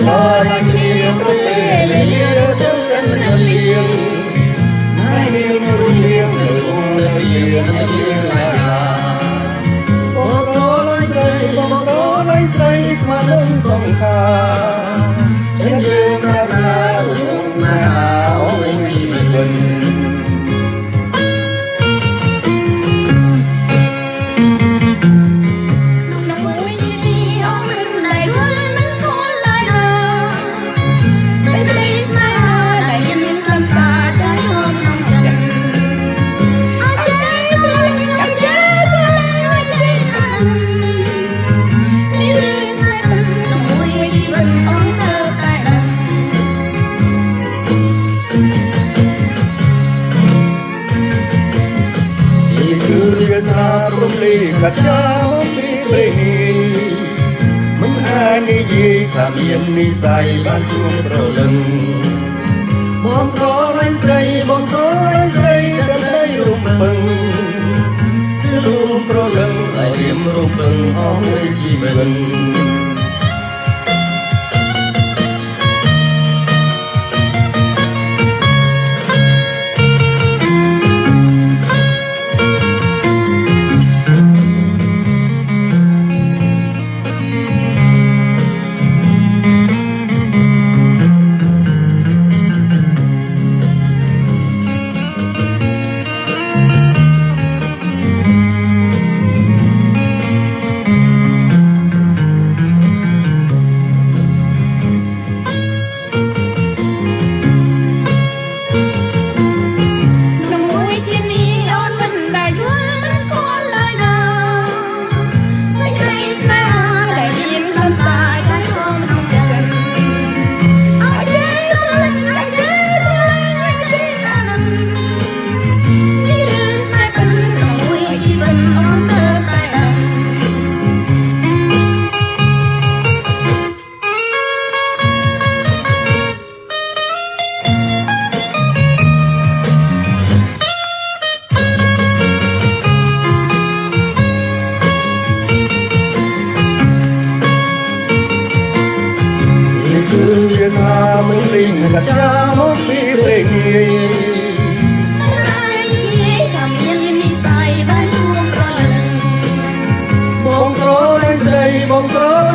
lo lắng liêm rơi lệ liêm chân chân liêm mai liêm rơi liêm lời liêm liêm là bông gió lây say mà nâng sông khá chân liêm ra ra rung mà ôi bình khát khao vì bể mình ai ni gì tham yên ni say ban chuông pro lưng bom gió lấy say cần đây rung bừng chuông pro lưng lại điểm rung bừng ôi chỉ gần mình linh gặp cha một bí bể nghi tham yên đi sai ban chuông pro lần bông gió lấy dây bông gió